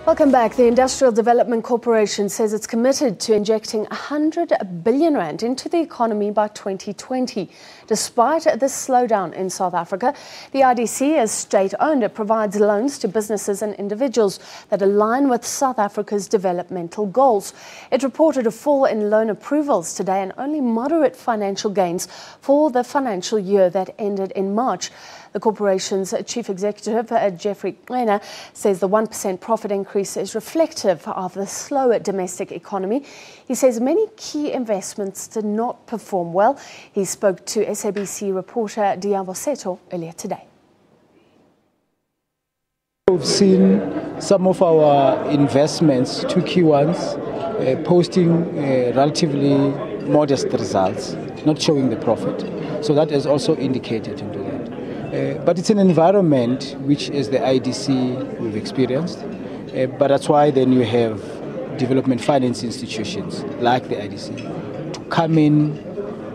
Welcome back. The Industrial Development Corporation says it's committed to injecting 100 billion rand into the economy by 2020. Despite the slowdown in South Africa, the IDC, as state-owned, it provides loans to businesses and individuals that align with South Africa's developmental goals. It reported a fall in loan approvals today and only moderate financial gains for the financial year that ended in March. The corporation's chief executive, Geoffrey Qhena, says the 1% profit increase is reflective of the slower domestic economy. He says many key investments did not perform well. He spoke to SABC reporter Liabo Setho earlier today. We've seen some of our investments, two key ones, posting relatively modest results, not showing the profit. So that is also indicated into that. But it's an environment which, as the IDC, we've experienced. But that's why then you have development finance institutions like the IDC to come in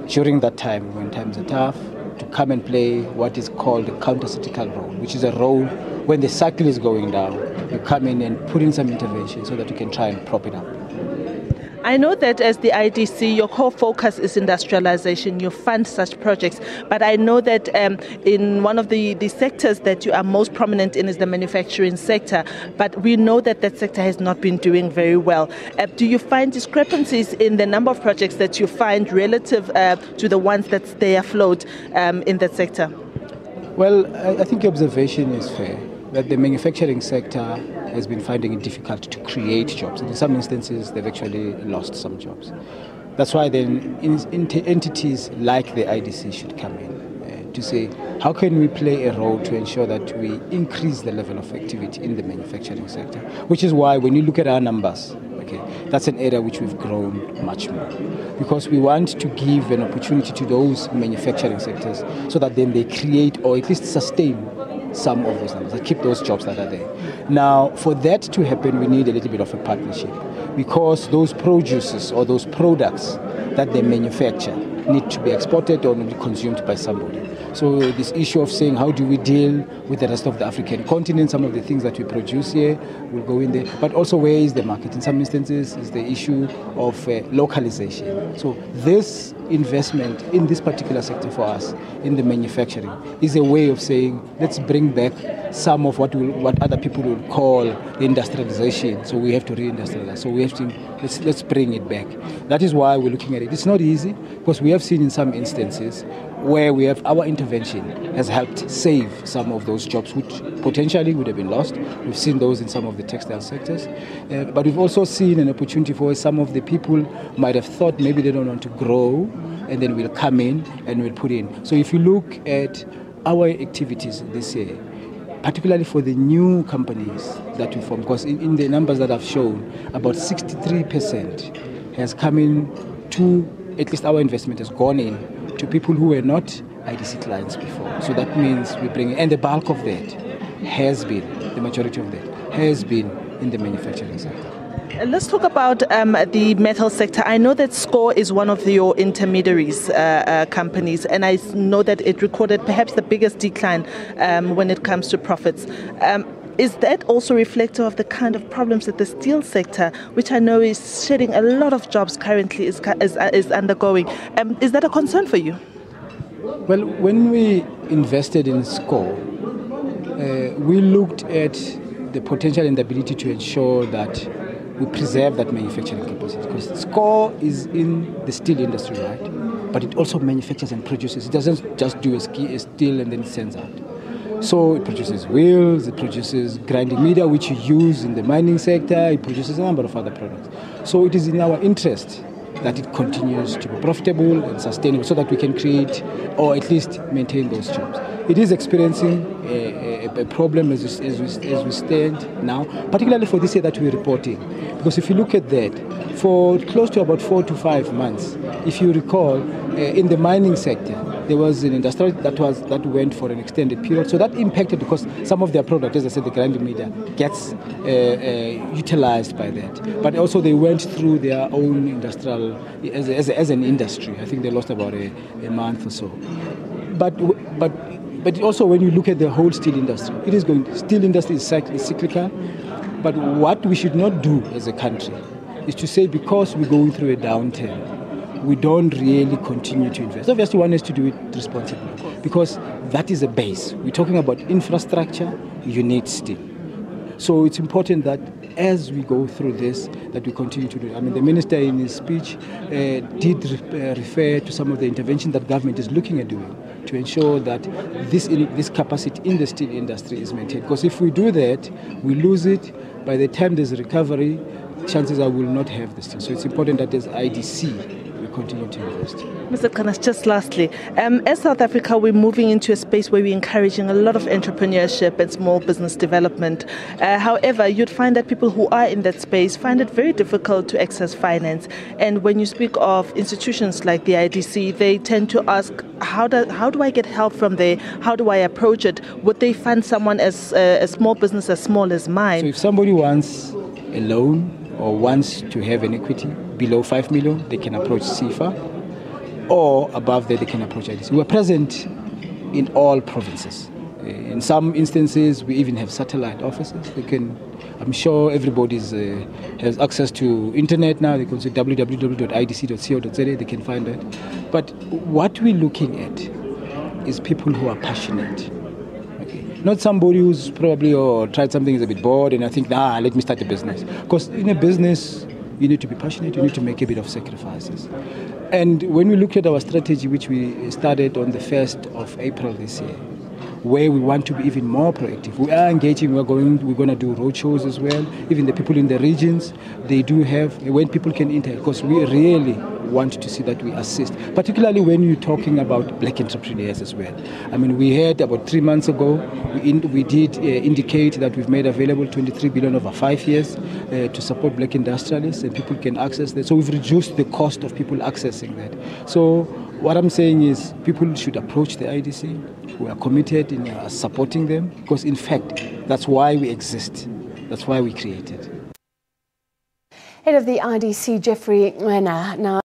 during that time when times are tough, to come and play what is called a counter-cyclical role, which is a role when the cycle is going down, you come in and put in some intervention so that you can try and prop it up. I know that as the IDC, your core focus is industrialization. You fund such projects. But I know that in one of the sectors that you are most prominent in is the manufacturing sector. But we know that that sector has not been doing very well. Do you find discrepancies in the number of projects that you find relative to the ones that stay afloat in that sector? Well, I think your observation is fair, that the manufacturing sector has been finding it difficult to create jobs. And in some instances, they've actually lost some jobs. That's why then entities like the IDC should come in to say, how can we play a role to ensure that we increase the level of activity in the manufacturing sector? Which is why when you look at our numbers, that's an area which we've grown much more. Because we want to give an opportunity to those manufacturing sectors so that then they create or at least sustain some of those numbers, and keep those jobs that are there. Now, for that to happen, we need a little bit of a partnership, because those produces or those products that they manufacture need to be exported or be consumed by somebody. So this issue of saying how do we deal with the rest of the African continent, some of the things that we produce here will go in there, but also where is the market? In some instances, is the issue of localization. So this investment in this particular sector for us, in the manufacturing, is a way of saying, let's bring back some of what other people would call the industrialization. So we have to reindustrialize. So we have to, let's bring it back. That is why we're looking at it. It's not easy, because we have seen in some instances where we have our intervention has helped save some of those jobs which potentially would have been lost. We've seen those in some of the textile sectors. But we've also seen an opportunity for some of the people might have thought maybe they don't want to grow, and then we'll come in and we'll put in. So if you look at our activities this year, particularly for the new companies that we form, because in the numbers that I've shown, about 63% has come in to, at least our investment has gone in to people who were not IDC clients before. So that means we bring, and the bulk of that has been, the majority of that has been in the manufacturing sector. Let's talk about the metal sector. I know that SCORE is one of your intermediaries companies, and I know that it recorded perhaps the biggest decline when it comes to profits. Is that also reflective of the kind of problems that the steel sector, which I know is shedding a lot of jobs currently, is undergoing? Is that a concern for you? Well, when we invested in SCORE, we looked at the potential and the ability to ensure that we preserve that manufacturing capacity. Because SCORE is in the steel industry, right? But it also manufactures and produces. It doesn't just do a steel and then it sends out. So it produces wheels, it produces grinding media, which you use in the mining sector, it produces a number of other products. So it is in our interest that it continues to be profitable and sustainable so that we can create or at least maintain those jobs. It is experiencing a problem as we stand now, particularly for this year that we're reporting. Because if you look at that, for close to about 4 to 5 months, if you recall, in the mining sector, there was an industry that went for an extended period. So that impacted because some of their product, as I said, the grinding media, gets utilized by that. But also they went through their own industrial, as an industry. I think they lost about a month or so. But also when you look at the whole steel industry, steel industry is cyclical. But what we should not do as a country is to say because we're going through a downturn, we don't really continue to invest. Obviously, one has to do it responsibly because that is a base. We're talking about infrastructure, you need steel. So it's important that as we go through this, that we continue to do it. I mean, the minister in his speech did refer to some of the intervention that government is looking at doing to ensure that this capacity in the steel industry is maintained. Because if we do that, we lose it. By the time there's a recovery, chances are we will not have the steel. So it's important that as IDC, continue to invest. Mr. Qhena, just lastly, as South Africa, we're moving into a space where we're encouraging a lot of entrepreneurship and small business development. However, you'd find that people who are in that space find it very difficult to access finance. And when you speak of institutions like the IDC, they tend to ask, how do I get help from there? How do I approach it? Would they fund someone as a small business as small as mine? So if somebody wants a loan or wants to have an equity below 5 million, they can approach CIFA, or above that they can approach IDC. We're present in all provinces. In some instances, we even have satellite offices. I'm sure everybody has access to internet now. They can see www.idc.co.za. They can find that. But what we're looking at is people who are passionate. Not somebody who's probably tried something, is a bit bored, and I think, let me start a business. Because in a business, you need to be passionate, you need to make a bit of sacrifices. And when we looked at our strategy, which we started on the 1st of April this year, where we want to be even more proactive. We are engaging, we're going to do roadshows as well. Even the people in the regions, they do have, when people can interact, because we really want to see that we assist, particularly when you're talking about black entrepreneurs as well. I mean, we had about 3 months ago, we did indicate that we've made available 23 billion over 5 years to support black industrialists, and people can access that. So we've reduced the cost of people accessing that. So what I'm saying is people should approach the IDC. We are committed in supporting them because, in fact, that's why we exist. That's why we created. Head of the IDC, Geoffrey Qhena. Now,